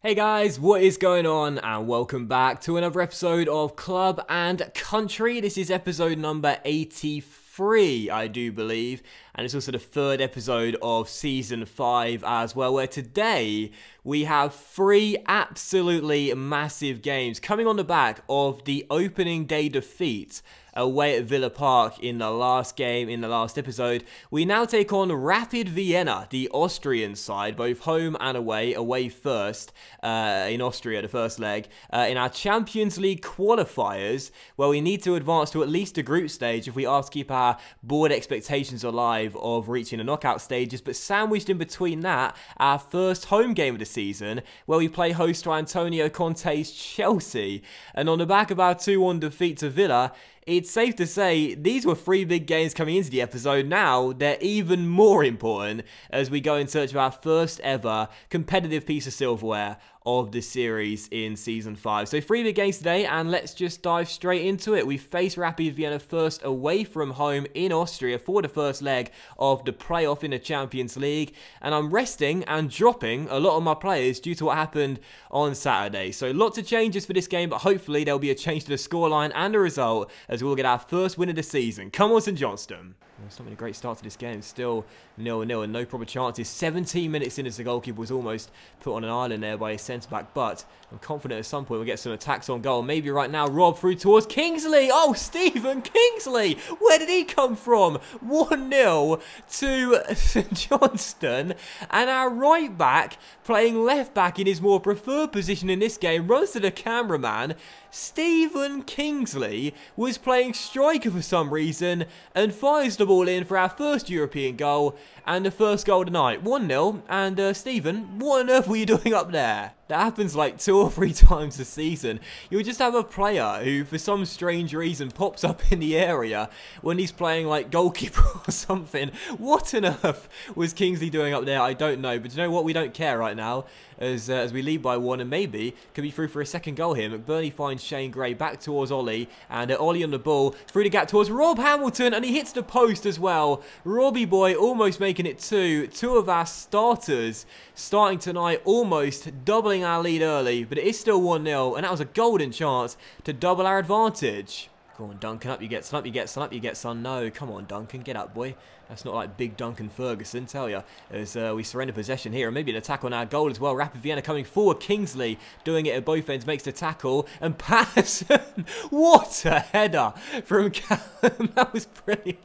Hey guys, what is going on? And welcome back to another episode of Club and Country. This is episode number 83, I do believe. And it's also the third episode of Season 5 as well, where today we have 3 absolutely massive games coming on the back of the opening day defeat away at Villa Park in the last game, in the last episode. We now take on Rapid Vienna, the Austrian side, both home and away. Away first in Austria, the first leg, in our Champions League qualifiers, where we need to advance to at least the group stage if we are to keep our board expectations alive of reaching the knockout stages. But sandwiched in between that, our first home game of the season, where we play host to Antonio Conte's Chelsea. And on the back of our 2-1 defeat to Villa, it's safe to say these were 3 big games coming into the episode. Now they're even more important as we go in search of our first ever competitive piece of silverware of the series in Season 5. So 3 big games today, and let's just dive straight into it. We face Rapid Vienna first away from home in Austria for the first leg of the playoff in the Champions League, and I'm resting and dropping a lot of my players due to what happened on Saturday. So lots of changes for this game, but hopefully there'll be a change to the scoreline and the result as we'll get our first win of the season. Come on, St Johnston. It's not been a great start to this game. Still 0-0 and no proper chances. 17 minutes in as the goalkeeper was almost put on an island there by his centre-back. But I'm confident at some point we'll get some attacks on goal. Maybe right now, Rob through towards Kingsley. Oh, Stephen Kingsley. Where did he come from? 1-0 to St Johnston. And our right back, playing left back in his more preferred position in this game, runs to the cameraman. Stephen Kingsley was playing striker for some reason and fires the ball in for our first European goal and the first goal tonight. 1-0. And Stephen, what on earth were you doing up there? That happens like 2 or 3 times a season. You'll just have a player who, for some strange reason, pops up in the area when he's playing like goalkeeper or something. What on earth was Kingsley doing up there? I don't know. But you know what? We don't care right now as we lead by 1 and maybe could be through for a second goal here. McBurney finds Shane Gray back towards Ollie, and Ollie on the ball through the gap towards Rob Hamilton, and he hits the post as well. Robbie boy almost making it 2. 2 of our starters starting tonight, almost doubling our lead early, but it is still 1-0, and that was a golden chance to double our advantage. Go on, Duncan, up you get, son, up you get, son, up you get, son. No, come on, Duncan, get up, boy. That's not like big Duncan Ferguson, tell ya. As we surrender possession here, and maybe an attack on our goal as well. Rapid Vienna coming forward. Kingsley doing it at both ends, makes the tackle. And Patterson, what a header from Callum. That was brilliant.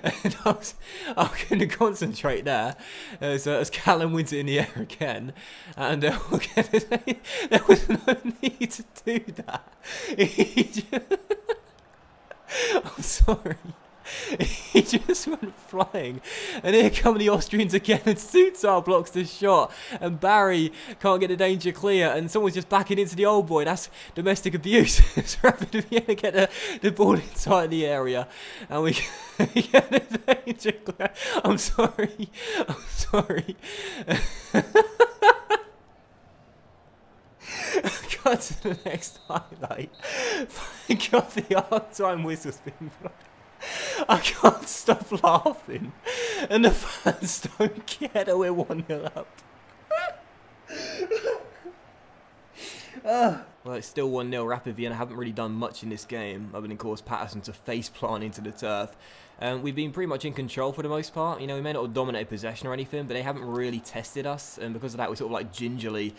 And I going to concentrate there as Callum wins it in the air again. And there was no need to do that. I'm sorry. He just went flying, and here come the Austrians again, and Sutar blocks the shot, and Barry can't get the danger clear, and someone's just backing into the old boy. That's domestic abuse. It's Rapid Vienna get the ball inside the area, and we get the danger clear. I'm sorry. Cut to the next highlight. Thank God the half-time whistle's been blown. I can't stop laughing, and the fans don't care that we're 1-0 up. Well, it's still 1-0. Rapid Vienna haven't really done much in this game, other than, of course, Patterson to face plant into the turf. We've been pretty much in control for the most part. You know, we may not have dominated possession or anything, but they haven't really tested us, and because of that, we're sort of like gingerly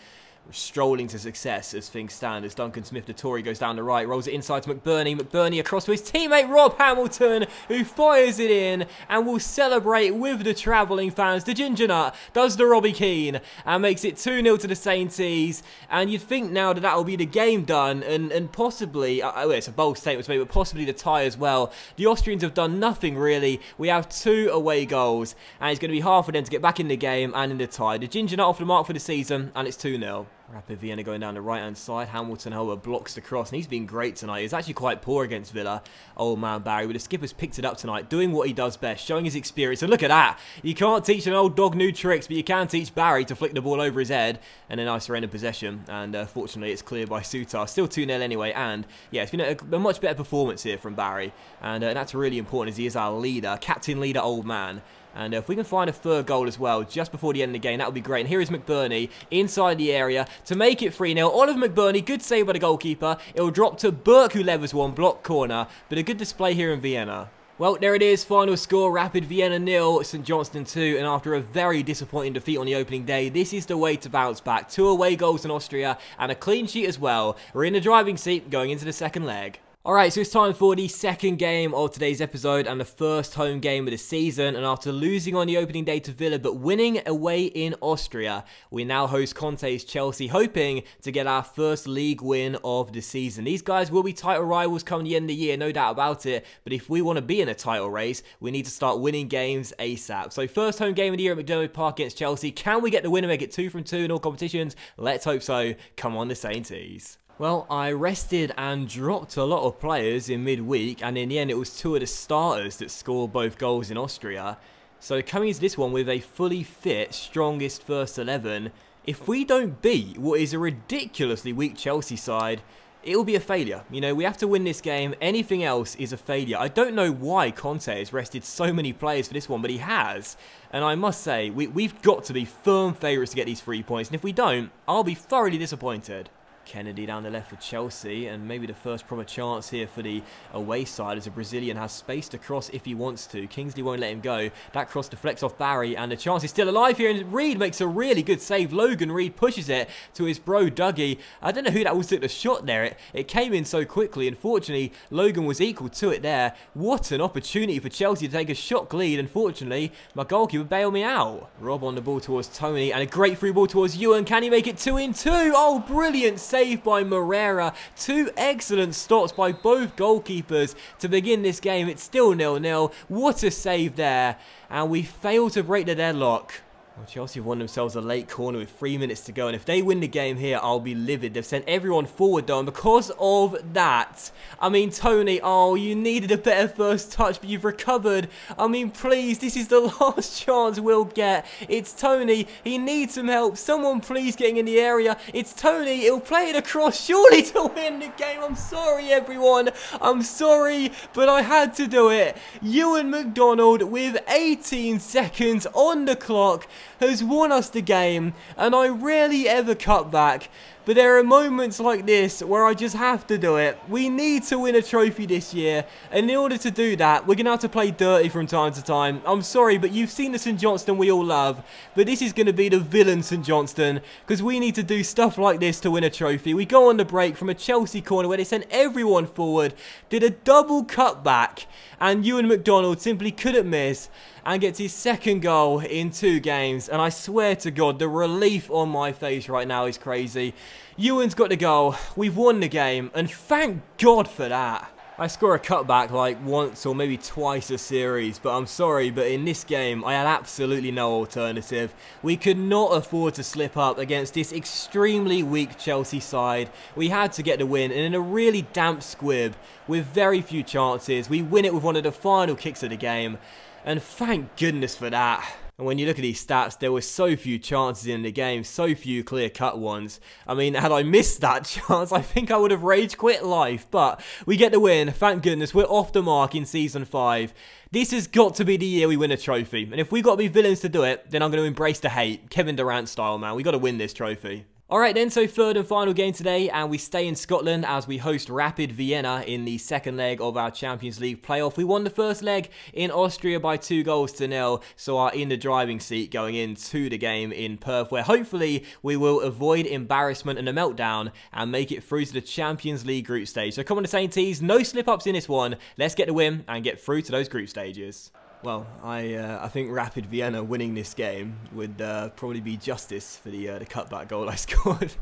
strolling to success as things stand, as Duncan Smith-Dettori goes down the right, rolls it inside to McBurney. McBurney across to his teammate Rob Hamilton, who fires it in and will celebrate with the travelling fans. The Ginger Nut does the Robbie Keane and makes it 2-0 to the Sainties. And you'd think now that will be the game done, and possibly, it's a bold statement to make, but possibly the tie as well. The Austrians have done nothing really. We have 2 away goals, and it's going to be hard for them to get back in the game and in the tie. The Ginger Nut off the mark for the season, and it's 2-0. Rapid Vienna going down the right-hand side. Hamilton, however, blocks the cross, and he's been great tonight. He's actually quite poor against Villa, old man Barry, but the skipper's picked it up tonight, doing what he does best, showing his experience. And look at that. You can't teach an old dog new tricks, but you can teach Barry to flick the ball over his head, and then I surrender possession, and fortunately it's cleared by Sutar. Still 2-0 anyway, and yeah, it's been a much better performance here from Barry, and that's really important as he is our leader, captain leader, old man. And if we can find a third goal as well just before the end of the game, that would be great. And here is McBurney inside the area. to make it 3-0. Oliver McBurney, good save by the goalkeeper. It'll drop to Burke, who levers one, block corner, but a good display here in Vienna. Well, there it is, final score, Rapid Vienna 0, St Johnstone 2, and after a very disappointing defeat on the opening day, this is the way to bounce back. 2 away goals in Austria, and a clean sheet as well. We're in the driving seat going into the second leg. Alright, so it's time for the second game of today's episode and the first home game of the season. And after losing on the opening day to Villa but winning away in Austria, we now host Conte's Chelsea, hoping to get our first league win of the season. These guys will be title rivals come the end of the year, no doubt about it. But if we want to be in a title race, we need to start winning games ASAP. So first home game of the year at McDermott Park against Chelsea. Can we get the win and make it 2 from 2 in all competitions? Let's hope so. Come on, the Sainties. Well, I rested and dropped a lot of players in midweek, and in the end it was 2 of the starters that scored both goals in Austria. So coming into this one with a fully fit, strongest first 11, if we don't beat what is a ridiculously weak Chelsea side, it will be a failure. You know, we have to win this game. Anything else is a failure. I don't know why Conte has rested so many players for this one, but he has. And I must say, we've got to be firm favourites to get these 3 points, and if we don't, I'll be thoroughly disappointed. Kennedy down the left for Chelsea, and maybe the first proper chance here for the away side as a Brazilian has space to cross if he wants to. Kingsley won't let him go. That cross deflects off Barry, and the chance is still alive here, and Reed makes a really good save. Logan Reed pushes it to his bro Dougie. I don't know who that was took the shot there. It came in so quickly. Unfortunately, Logan was equal to it there. What an opportunity for Chelsea to take a shock lead. Unfortunately, my goalkeeper bailed me out. Rob on the ball towards Tony, and a great free ball towards Ewan. Can he make it 2 in 2? Oh, brilliant save by Moreira. 2 excellent stops by both goalkeepers to begin this game. It's still 0-0. What a save there. And we fail to break the deadlock. Well, Chelsea have won themselves a late corner with 3 minutes to go, and if they win the game here, I'll be livid. They've sent everyone forward though, and because of that, I mean, Tony, oh, you needed a better first touch, but you've recovered. I mean, please, this is the last chance we'll get. It's Tony. He needs some help. Someone please getting in the area. It's Tony. He'll play it across, surely to win the game. I'm sorry, everyone. I'm sorry, but I had to do it. Ewan McDonald with 18 seconds on the clock has won us the game, and I rarely ever cut back. But there are moments like this where I just have to do it. We need to win a trophy this year, and in order to do that, we're going to have to play dirty from time to time. I'm sorry, but you've seen the St Johnstone we all love, but this is going to be the villain St Johnstone, because we need to do stuff like this to win a trophy. We go on the break from a Chelsea corner where they sent everyone forward, did a double cutback, and Ewan McDonald simply couldn't miss, and gets his second goal in 2 games. And I swear to God, the relief on my face right now is crazy. Ewan's got the goal. We've won the game, and thank God for that. I score a cutback like once or maybe twice a series, but I'm sorry, but in this game, I had absolutely no alternative. We could not afford to slip up against this extremely weak Chelsea side. We had to get the win, and in a really damp squib, with very few chances, we win it with one of the final kicks of the game. And thank goodness for that. And when you look at these stats, there were so few chances in the game, so few clear-cut ones. I mean, had I missed that chance, I think I would have rage quit life. But we get the win, thank goodness. We're off the mark in Season 5. This has got to be the year we win a trophy. And if we got to be villains to do it, then I'm going to embrace the hate. Kevin Durant style, man. We got to win this trophy. Alright then, so third and final game today, and we stay in Scotland as we host Rapid Vienna in the second leg of our Champions League playoff. We won the first leg in Austria by 2-0, so are in the driving seat going into the game in Perth, where hopefully we will avoid embarrassment and a meltdown and make it through to the Champions League group stage. So come on the Sainties, no slip-ups in this one. Let's get the win and get through to those group stages. Well, I think Rapid Vienna winning this game would probably be justice for the cutback goal I scored,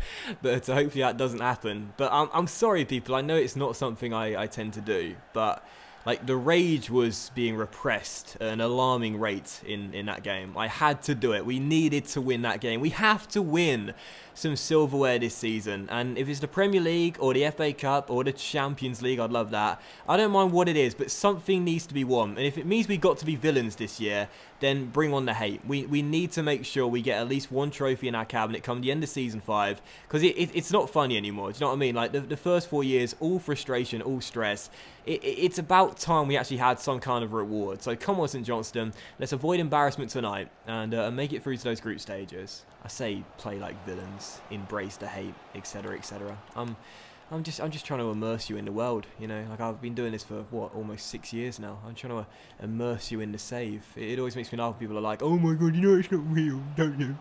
but hopefully that doesn't happen. But I'm sorry, people. I know it's not something I tend to do, but like the rage was being repressed at an alarming rate in that game. I had to do it. We needed to win that game. We have to win some silverware this season, and if it's the Premier League or the FA Cup or the Champions League, I'd love that. I don't mind what it is, but something needs to be won, and if it means we got to be villains this year, then bring on the hate. We need to make sure we get at least one trophy in our cabinet come the end of Season 5, because it's not funny anymore. Do you know what I mean? Like the first 4 years, all frustration, all stress. It's about time we actually had some kind of reward. So come on, St Johnstone, let's avoid embarrassment tonight and make it through to those group stages. I say play like villains, embrace the hate, etc., etc. I'm just trying to immerse you in the world, you know. Like, I've been doing this for what, almost 6 years now. I'm trying to immerse you in the save. It always makes me laugh when people are like, "Oh my god, you know it's not real, don't you?"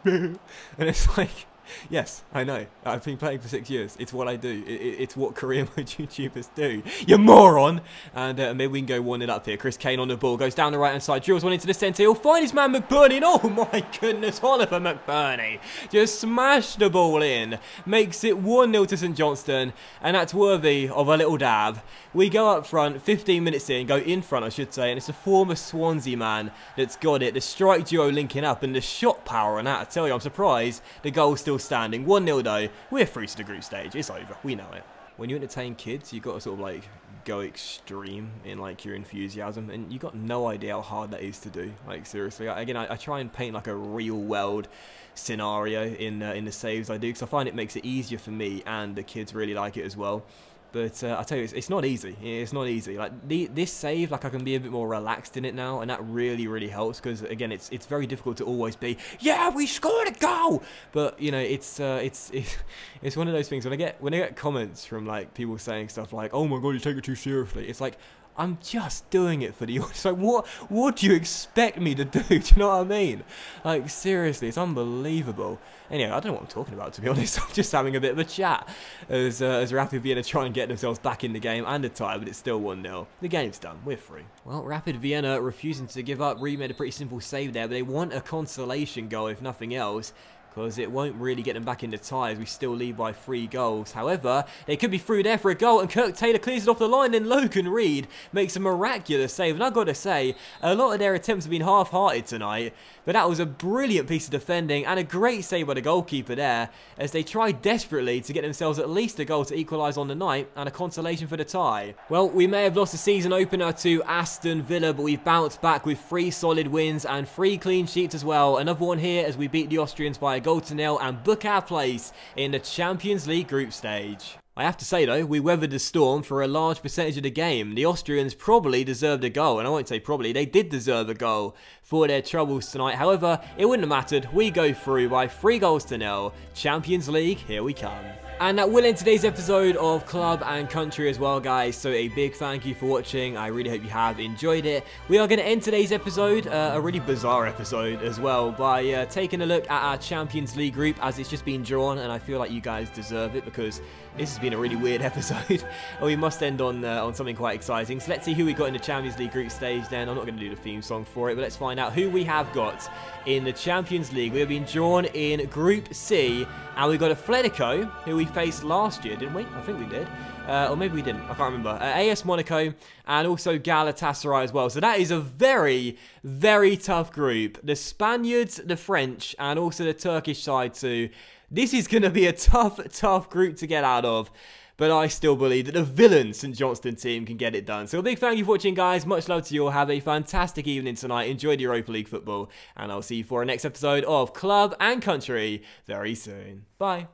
And it's like, yes, I know. I've been playing for 6 years. It's what I do. It's what career mode YouTubers do. You moron! And maybe we can go 1-0 up here. Chris Kane on the ball. Goes down the right-hand side. Drills one into the centre. He'll find his man McBurney. And oh my goodness, Oliver McBurney just smashed the ball in. Makes it 1-0 to St Johnstone. And that's worthy of a little dab. We go up front, 15 minutes in. Go in front, I should say. And it's a former Swansea man that's got it. The strike duo linking up. And the shot power on that. I tell you, I'm surprised the goal's still standing. 1-0 though. We're through to the group stage. It's over. We know it. When you entertain kids, you've got to sort of like go extreme in like your enthusiasm, and you got no idea how hard that is to do. Like, seriously. Again, I try and paint like a real world scenario in the saves I do, because I find it makes it easier for me, and the kids really like it as well. But I tell you, it's not easy. It's not easy. Like this save, like I can be a bit more relaxed in it now, and that really, really helps. Because again, it's very difficult to always be, yeah, we scored a goal. But you know, it's one of those things when I get comments from like people saying stuff like, oh my god, you take it too seriously. It's like, I'm just doing it for the audience. Like, what do you expect me to do? Do you know what I mean? Like, seriously, it's unbelievable. Anyway, I don't know what I'm talking about, to be honest. I'm just having a bit of a chat as Rapid Vienna try and get themselves back in the game and a tie, but it's still 1-0. The game's done. We're free. Well, Rapid Vienna refusing to give up. Reed made a pretty simple save there, but they want a consolation goal, if nothing else, because it won't really get them back in the tie as we still lead by 3 goals. However, they could be through there for a goal, and Kirk Taylor clears it off the line, then Logan Reed makes a miraculous save. And I've got to say, a lot of their attempts have been half-hearted tonight, but that was a brilliant piece of defending and a great save by the goalkeeper there as they tried desperately to get themselves at least a goal to equalise on the night and a consolation for the tie. Well, we may have lost the season opener to Aston Villa, but we've bounced back with 3 solid wins and 3 clean sheets as well. Another one here as we beat the Austrians by a goal to nil and book our place in the Champions League group stage. I have to say though, we weathered the storm for a large percentage of the game. The Austrians probably deserved a goal, and I won't say probably, they did deserve a goal for their troubles tonight. However, it wouldn't have mattered. We go through by 3 goals to nil. Champions League, here we come. And that will end today's episode of Club and Country as well, guys. So a big thank you for watching. I really hope you have enjoyed it. We are going to end today's episode, a really bizarre episode as well, by taking a look at our Champions League group as it's just been drawn, and I feel like you guys deserve it because this has been a really weird episode. And we must end on something quite exciting. So let's see who we got in the Champions League group stage then. I'm not going to do the theme song for it, but let's find out who we have got in the Champions League. We have been drawn in Group C, and we got Atletico, who we faced last year, didn't we? I think we did. Or maybe we didn't. I can't remember. AS Monaco and also Galatasaray as well. So that is a very, very tough group. The Spaniards, the French, and also the Turkish side too. This is going to be a tough group to get out of. But I still believe that the villain St Johnstone team can get it done. So a big thank you for watching, guys. Much love to you all. Have a fantastic evening tonight. Enjoy the Europa League football. And I'll see you for our next episode of Club and Country very soon. Bye.